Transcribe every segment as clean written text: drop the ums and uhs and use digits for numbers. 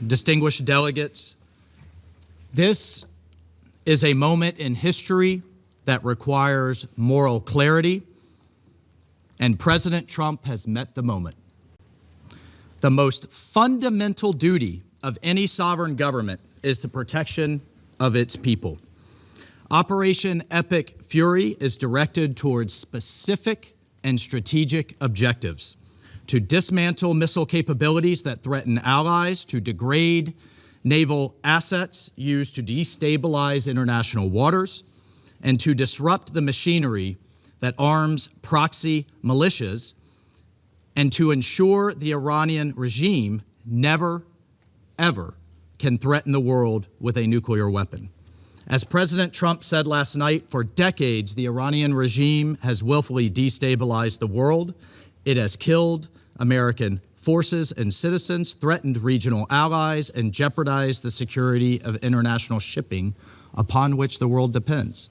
distinguished delegates, this is a moment in history that requires moral clarity, and President Trump has met the moment. The most fundamental duty of any sovereign government is the protection of its people. Operation Epic Fury is directed towards specific and strategic objectives: to dismantle missile capabilities that threaten allies, to degrade naval assets used to destabilize international waters, and to disrupt the machinery that arms proxy militias, and to ensure the Iranian regime never, ever can threaten the world with a nuclear weapon. As President Trump said last night, for decades, the Iranian regime has willfully destabilized the world. It has killed American forces and citizens, threatened regional allies, and jeopardized the security of international shipping upon which the world depends.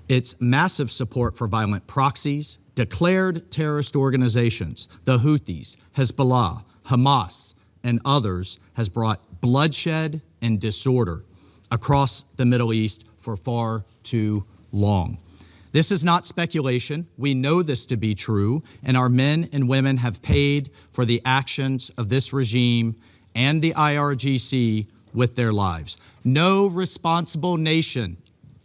Its massive support for violent proxies, declared terrorist organizations, the Houthis, Hezbollah, Hamas, and others, has brought bloodshed and disorder across the Middle East for far too long. This is not speculation. We know this to be true, and our men and women have paid for the actions of this regime and the IRGC with their lives. No responsible nation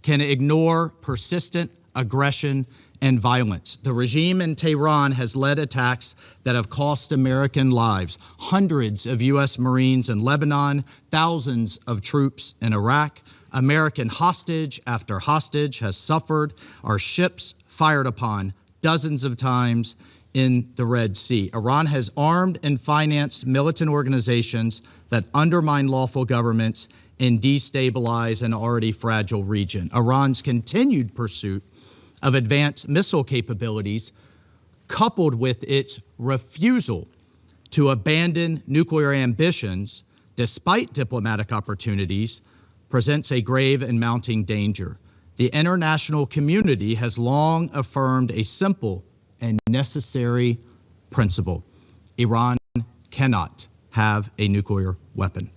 can ignore persistent aggression and violence. The regime in Tehran has led attacks that have cost American lives, hundreds of U.S. Marines in Lebanon, thousands of troops in Iraq. American hostage after hostage has suffered. Our ships fired upon dozens of times in the Red Sea. Iran has armed and financed militant organizations that undermine lawful governments and destabilize an already fragile region. Iran's continued pursuit of advanced missile capabilities, coupled with its refusal to abandon nuclear ambitions despite diplomatic opportunities, presents a grave and mounting danger. The international community has long affirmed a simple and necessary principle: Iran cannot have a nuclear weapon.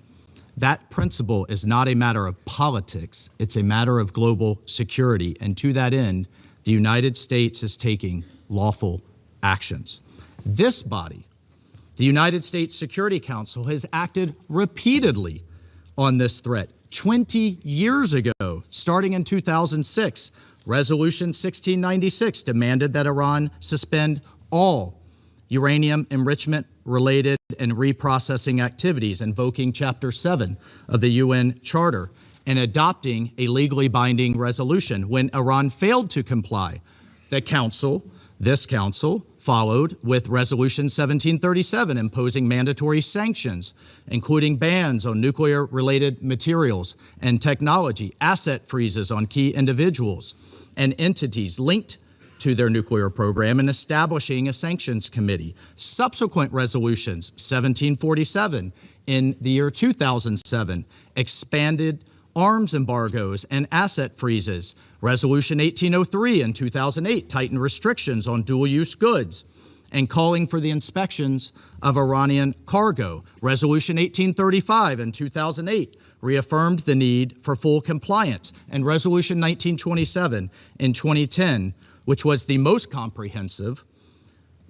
That principle is not a matter of politics, it's a matter of global security. And to that end, the United States is taking lawful actions. This body, the United States Security Council, has acted repeatedly on this threat. 20 years ago, starting in 2006, Resolution 1696 demanded that Iran suspend all uranium enrichment-related and reprocessing activities, invoking Chapter 7 of the UN Charter and adopting a legally binding resolution. When Iran failed to comply, this council followed with Resolution 1737, imposing mandatory sanctions, including bans on nuclear-related materials and technology, asset freezes on key individuals and entities linked to their nuclear program, and establishing a sanctions committee. Subsequent resolutions, 1747 in the year 2007, expanded arms embargoes and asset freezes. Resolution 1803 in 2008 tightened restrictions on dual-use goods and calling for the inspections of Iranian cargo. Resolution 1835 in 2008 reaffirmed the need for full compliance. And Resolution 1927 in 2010, which was the most comprehensive,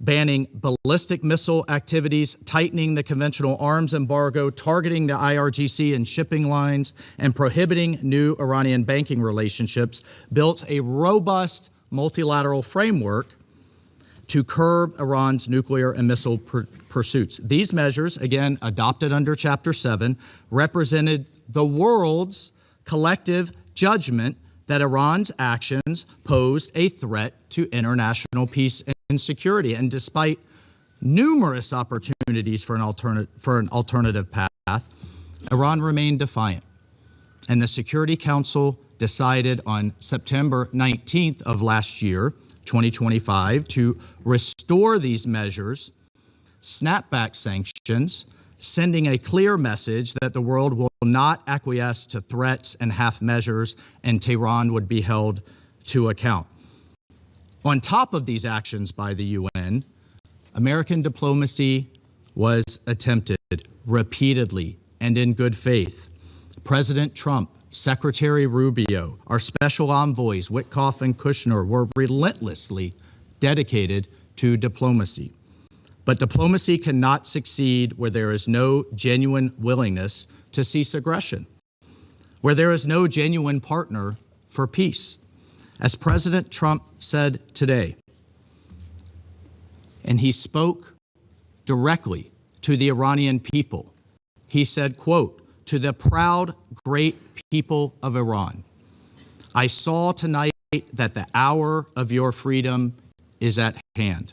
banning ballistic missile activities, tightening the conventional arms embargo, targeting the IRGC and shipping lines, and prohibiting new Iranian banking relationships, built a robust multilateral framework to curb Iran's nuclear and missile pursuits. These measures, again, adopted under Chapter 7, represented the world's collective judgment that Iran's actions posed a threat to international peace and security. And despite numerous opportunities for an alternative path, Iran remained defiant. And the Security Council decided on September 19th of last year, 2025, to restore these measures, snapback sanctions, sending a clear message that the world will not acquiesce to threats and half measures, and Tehran would be held to account. On top of these actions by the UN, American diplomacy was attempted repeatedly and in good faith. President Trump, Secretary Rubio, our special envoys, Witkoff and Kushner, were relentlessly dedicated to diplomacy. But diplomacy cannot succeed where there is no genuine willingness to cease aggression, where there is no genuine partner for peace. As President Trump said today, and he spoke directly to the Iranian people, he said, quote, "To the proud, great people of Iran, I saw tonight that the hour of your freedom is at hand.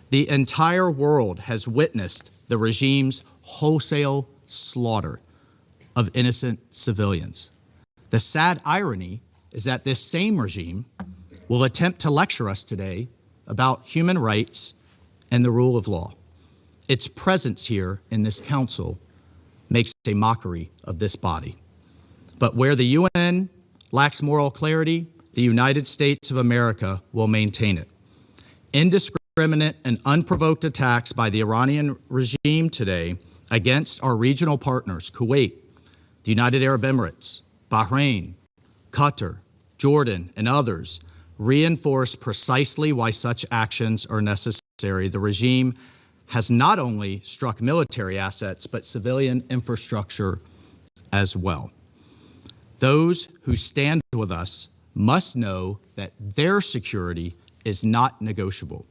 The entire world has witnessed the regime's wholesale slaughter of innocent civilians. The sad irony is that this same regime will attempt to lecture us today about human rights and the rule of law. Its presence here in this council makes a mockery of this body. But where the UN lacks moral clarity, the United States of America will maintain it. Indiscriminate and unprovoked attacks by the Iranian regime today against our regional partners, Kuwait, the United Arab Emirates, Bahrain, Qatar, Jordan, and others, reinforce precisely why such actions are necessary. The regime has not only struck military assets, but civilian infrastructure as well. Those who stand with us must know that their security is not negotiable.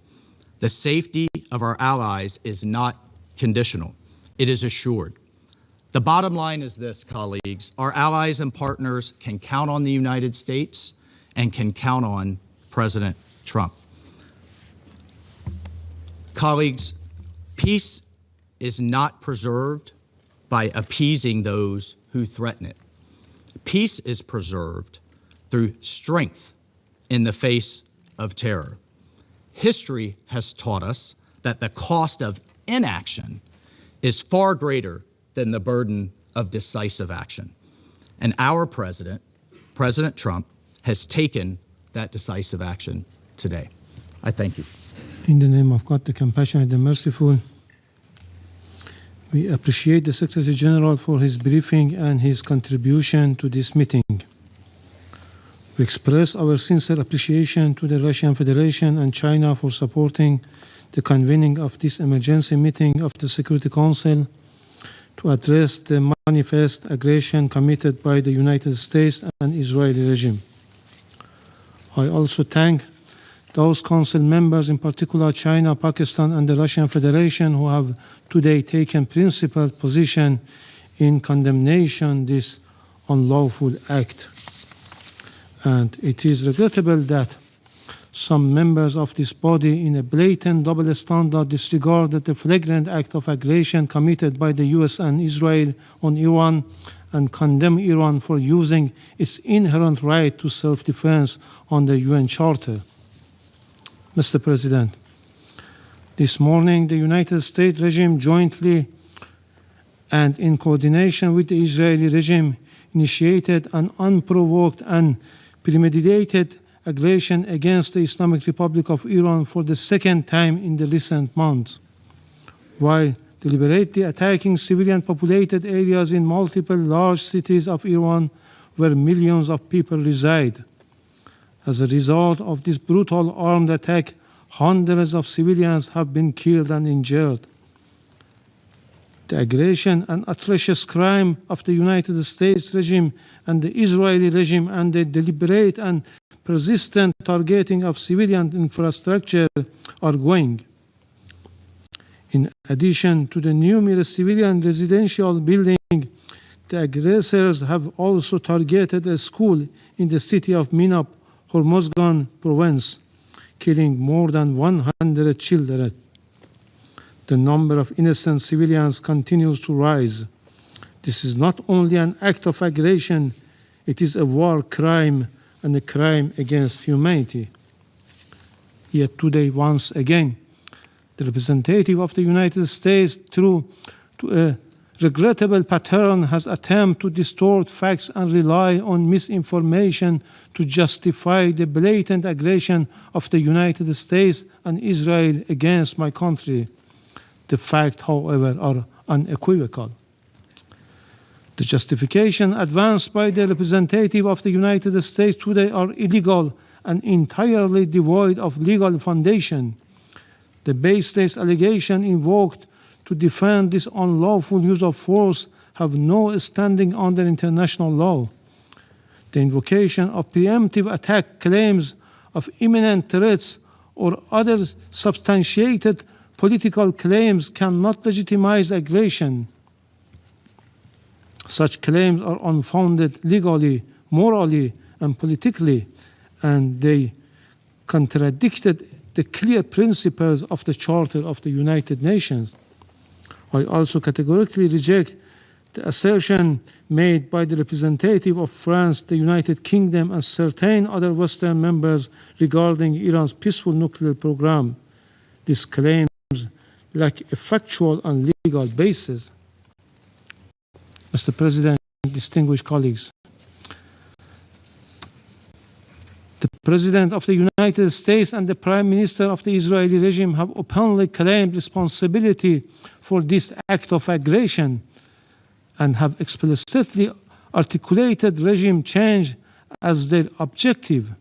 The safety of our allies is not conditional. It is assured. The bottom line is this, colleagues. Our allies and partners can count on the United States and can count on President Trump. Colleagues, peace is not preserved by appeasing those who threaten it. Peace is preserved through strength in the face of terror. History has taught us that the cost of inaction is far greater than the burden of decisive action. And our president, President Trump, has taken that decisive action today. I thank you. In the name of God, the compassionate and merciful, we appreciate the Secretary General for his briefing and his contribution to this meeting. We express our sincere appreciation to the Russian Federation and China for supporting the convening of this emergency meeting of the Security Council to address the manifest aggression committed by the United States and Israeli regime. I also thank those council members, in particular China, Pakistan, and the Russian Federation, who have today taken principled position in condemnation of this unlawful act. And it is regrettable that some members of this body, in a blatant double standard, disregarded the flagrant act of aggression committed by the US and Israel on Iran and condemn Iran for using its inherent right to self-defense on the UN Charter. Mr. President, this morning the United States regime jointly and in coordination with the Israeli regime initiated an unprovoked and premeditated aggression against the Islamic Republic of Iran for the second time in the recent months, while deliberately attacking civilian populated areas in multiple large cities of Iran where millions of people reside. As a result of this brutal armed attack, hundreds of civilians have been killed and injured. The aggression and atrocious crime of the United States regime and the Israeli regime and the deliberate and persistent targeting of civilian infrastructure are ongoing. In addition to the numerous civilian residential buildings, the aggressors have also targeted a school in the city of Minab, Hormozgan province, killing more than 100 children. The number of innocent civilians continues to rise. This is not only an act of aggression, it is a war crime and a crime against humanity. Yet today, once again, the representative of the United States, through a regrettable pattern, has attempted to distort facts and rely on misinformation to justify the blatant aggression of the United States and Israel against my country. The facts, however, are unequivocal. justification advanced by the representative of the United States today are illegal and entirely devoid of legal foundation. The baseless allegation invoked to defend this unlawful use of force have no standing under international law. The invocation of preemptive attack claims of imminent threats or other substantiated political claims cannot legitimize aggression. Such claims are unfounded legally, morally, and politically, and they contradicted the clear principles of the Charter of the United Nations. I also categorically reject the assertion made by the representative of France, the United Kingdom, and certain other Western members regarding Iran's peaceful nuclear program. These claims lack a factual and legal basis. Mr. President, distinguished colleagues, the President of the United States and the Prime Minister of the Israeli regime have openly claimed responsibility for this act of aggression and have explicitly articulated regime change as their objective,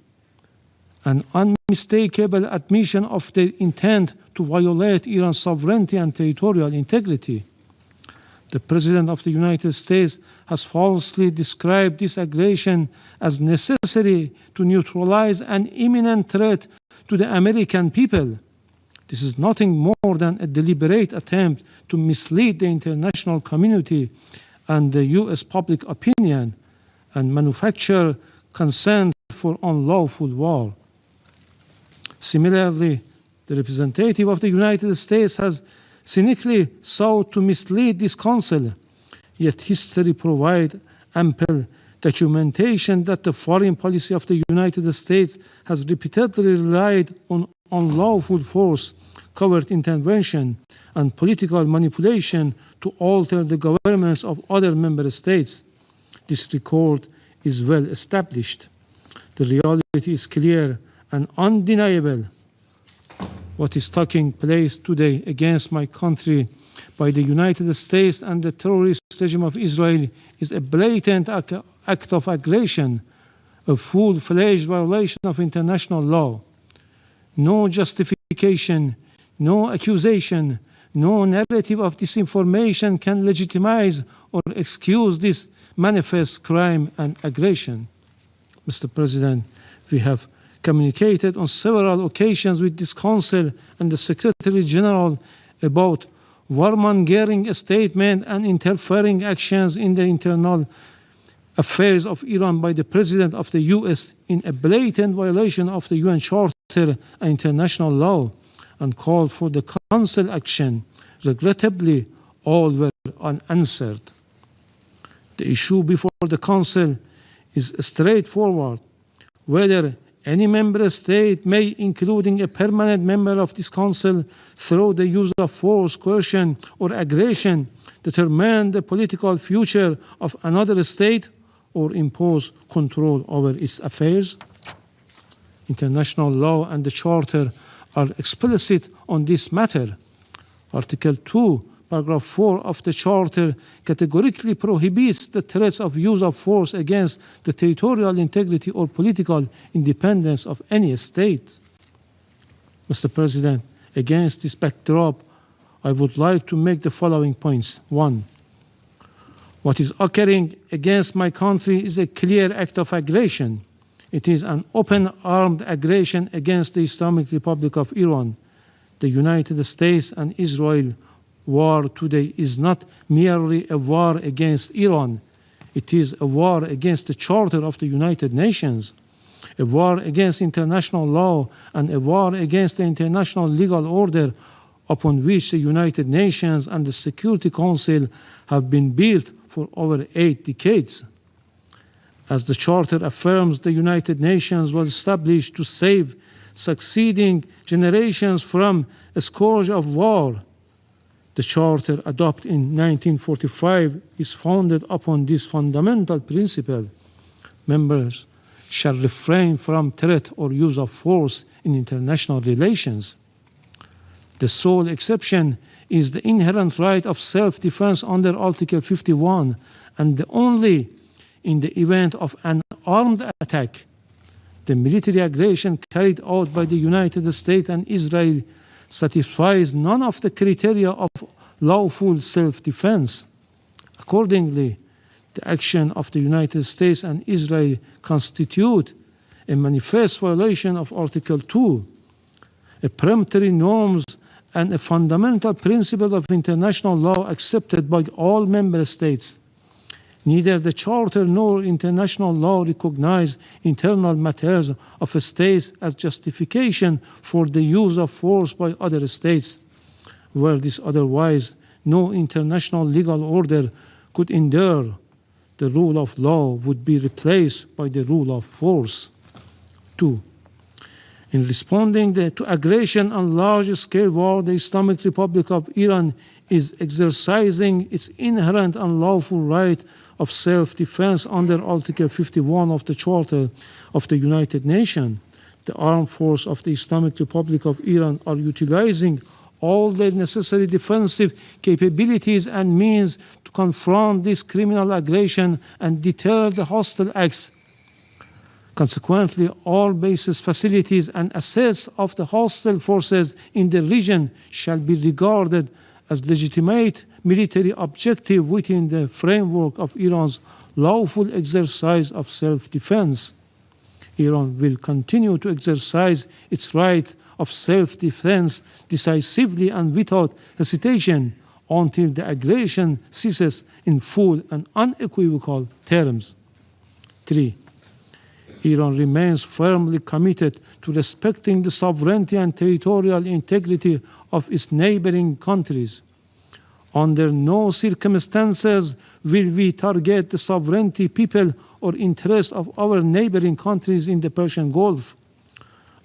an unmistakable admission of their intent to violate Iran's sovereignty and territorial integrity. The President of the United States has falsely described this aggression as necessary to neutralize an imminent threat to the American people. This is nothing more than a deliberate attempt to mislead the international community and the U.S. public opinion and manufacture consent for unlawful war. Similarly, the representative of the United States has cynically sought to mislead this Council, yet history provides ample documentation that the foreign policy of the United States has repeatedly relied on unlawful force, covert intervention, and political manipulation to alter the governments of other member states. This record is well established. The reality is clear and undeniable. What is taking place today against my country by the United States and the terrorist regime of Israel is a blatant act of aggression, a full-fledged violation of international law. No justification, no accusation, no narrative of disinformation can legitimize or excuse this manifest crime and aggression. Mr. President, we have communicated on several occasions with this Council and the Secretary General about warmongering statements and interfering actions in the internal affairs of Iran by the President of the U.S. in a blatant violation of the UN Charter and international law, and called for the Council action. Regrettably, all were unanswered. The issue before the Council is straightforward: whether any member state may, including a permanent member of this Council, through the use of force, coercion, or aggression, determine the political future of another state or impose control over its affairs. International law and the Charter are explicit on this matter. Article 2, Paragraph 4 of the Charter categorically prohibits the threats of use of force against the territorial integrity or political independence of any state. Mr. President, against this backdrop, I would like to make the following points. 1. What is occurring against my country is a clear act of aggression. It is an open armed aggression against the Islamic Republic of Iran. The United States and Israel war today is not merely a war against Iran. It is a war against the Charter of the United Nations, a war against international law, and a war against the international legal order upon which the United Nations and the Security Council have been built for over 8 decades. As the Charter affirms, the United Nations was established to save succeeding generations from a scourge of war. The Charter, adopted in 1945, is founded upon this fundamental principle. Members shall refrain from threat or use of force in international relations. The sole exception is the inherent right of self-defense under Article 51, and only in the event of an armed attack, the military aggression carried out by the United States and Israel satisfies none of the criteria of lawful self-defense. Accordingly, the action of the United States and Israel constitute a manifest violation of Article 2, a peremptory norms and a fundamental principle of international law accepted by all member states. Neither the Charter nor international law recognize internal matters of a state as justification for the use of force by other states. Were this otherwise, no international legal order could endure. The rule of law would be replaced by the rule of force. 2. In responding to aggression and large-scale war, the Islamic Republic of Iran is exercising its inherent and lawful right of self-defense under Article 51 of the Charter of the United Nations. The armed forces of the Islamic Republic of Iran are utilizing all their necessary defensive capabilities and means to confront this criminal aggression and deter the hostile acts. Consequently, all bases, facilities, and assets of the hostile forces in the region shall be regarded as legitimate military objective within the framework of Iran's lawful exercise of self-defense. Iran will continue to exercise its right of self-defense decisively and without hesitation until the aggression ceases in full and unequivocal terms. 3. Iran remains firmly committed to respecting the sovereignty and territorial integrity of its neighboring countries. Under no circumstances will we target the sovereignty, people, or interests of our neighboring countries in the Persian Gulf.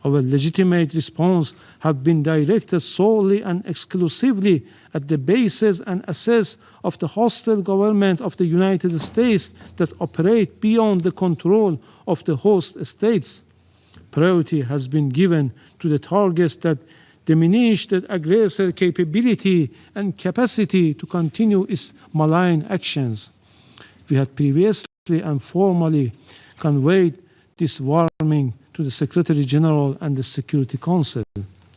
Our legitimate response have been directed solely and exclusively at the bases and assets of the hostile government of the United States that operate beyond the control of the host states. Priority has been given to the targets that diminish the aggressor capability and capacity to continue its malign actions. We had previously and formally conveyed this warning to the Secretary General and the Security Council.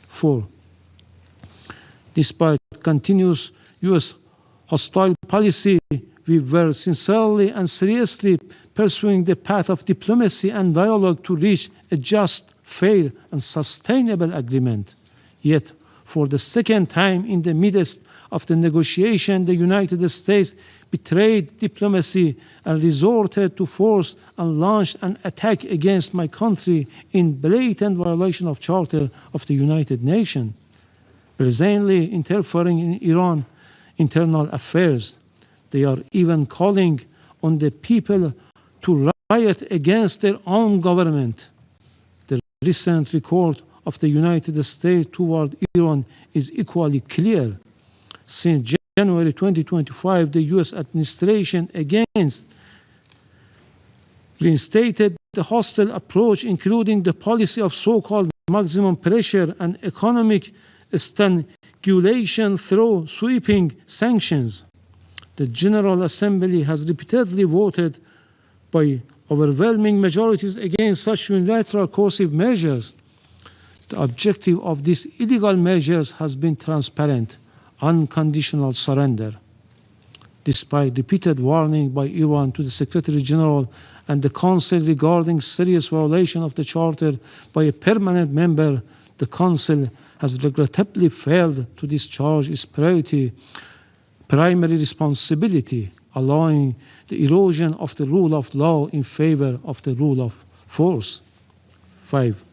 4. Despite continuous U.S. hostile policy, we were sincerely and seriously pursuing the path of diplomacy and dialogue to reach a just, fair, and sustainable agreement. Yet, for the second time in the midst of the negotiation, the United States betrayed diplomacy and resorted to force and launched an attack against my country in blatant violation of Charter of the United Nations, presently interfering in Iran's internal affairs. They are even calling on the people to riot against their own government. The recent record of the United States toward Iran is equally clear. Since January 2025, the U.S. administration reinstated the hostile approach, including the policy of so-called maximum pressure and economic strangulation through sweeping sanctions. The General Assembly has repeatedly voted by overwhelming majorities against such unilateral coercive measures. The objective of these illegal measures has been transparent, unconditional surrender. Despite repeated warning by Iran to the Secretary General and the Council regarding serious violation of the Charter by a permanent member, the Council has regrettably failed to discharge its primary responsibility, allowing the erosion of the rule of law in favor of the rule of force. 5.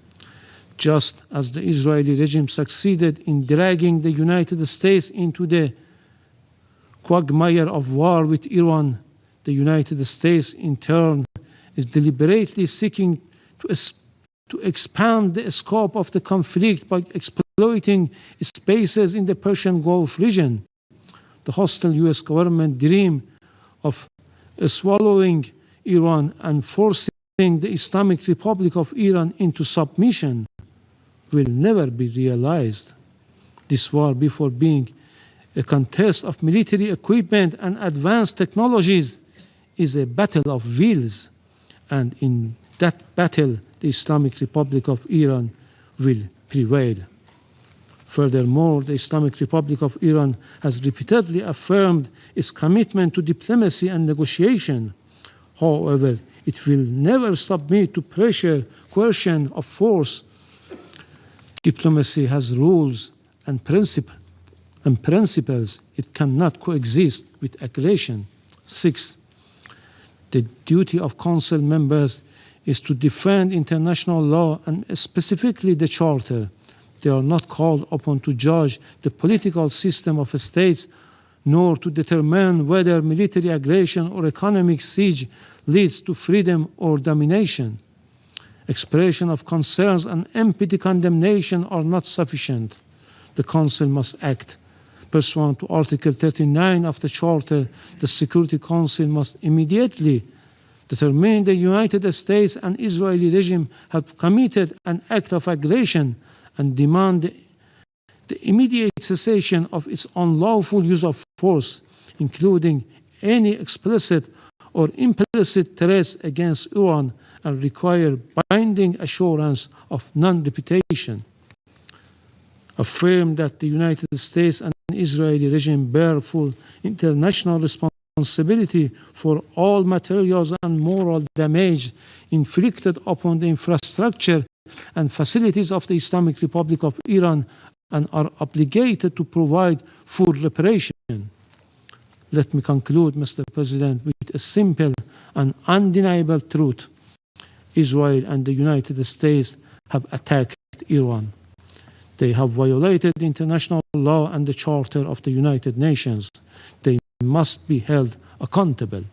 Just as the Israeli regime succeeded in dragging the United States into the quagmire of war with Iran, the United States in turn is deliberately seeking to expand the scope of the conflict by exploiting spaces in the Persian Gulf region. The hostile U.S. government dream of swallowing Iran and forcing the Islamic Republic of Iran into submission will never be realized. This war, before being A contest of military equipment and advanced technologies is a battle of wills, and in that battle, the Islamic Republic of Iran will prevail. Furthermore, the Islamic Republic of Iran has repeatedly affirmed its commitment to diplomacy and negotiation. However, it will never submit to pressure, coercion, or force. Diplomacy has rules and principles. It cannot coexist with aggression. 6. The duty of Council members is to defend international law and specifically the Charter. They are not called upon to judge the political system of states, nor to determine whether military aggression or economic siege leads to freedom or domination. Expression of concerns and empty condemnation are not sufficient. The Council must act. Pursuant to Article 39 of the Charter, the Security Council must immediately determine the United States and Israeli regime have committed an act of aggression and demand the immediate cessation of its unlawful use of force, including any explicit or implicit threats against Iran, and require binding assurance of non-repetition. Affirm that the United States and Israeli regime bear full international responsibility for all materials and moral damage inflicted upon the infrastructure and facilities of the Islamic Republic of Iran, and are obligated to provide full reparation. Let me conclude, Mr. President, with a simple and undeniable truth. Israel and the United States have attacked Iran. They have violated international law and the Charter of the United Nations. They must be held accountable.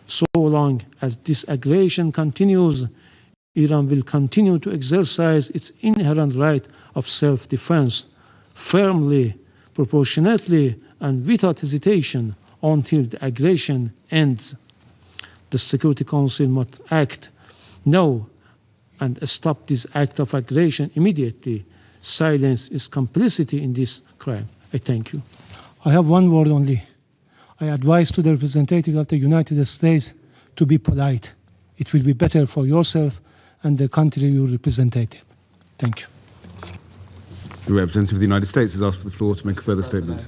So long as this aggression continues, Iran will continue to exercise its inherent right of self-defense firmly, proportionately, and without hesitation until the aggression ends. The Security Council must act now and stop this act of aggression immediately. Silence is complicity in this crime. I thank you. I have one word only. I advise to the representative of the United States to be polite. It will be better for yourself and the country you represent. Thank you. The representative of the United States has asked for the floor to make a further statement.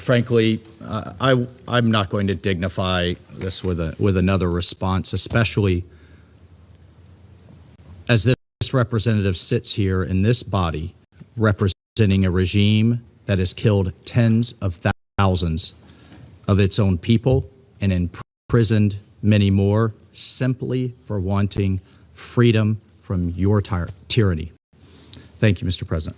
Frankly, I'm not going to dignify this with another response, especially as this representative sits here in this body representing a regime that has killed tens of thousands of its own people and imprisoned many more simply for wanting freedom from your tyranny. Thank you, Mr. President.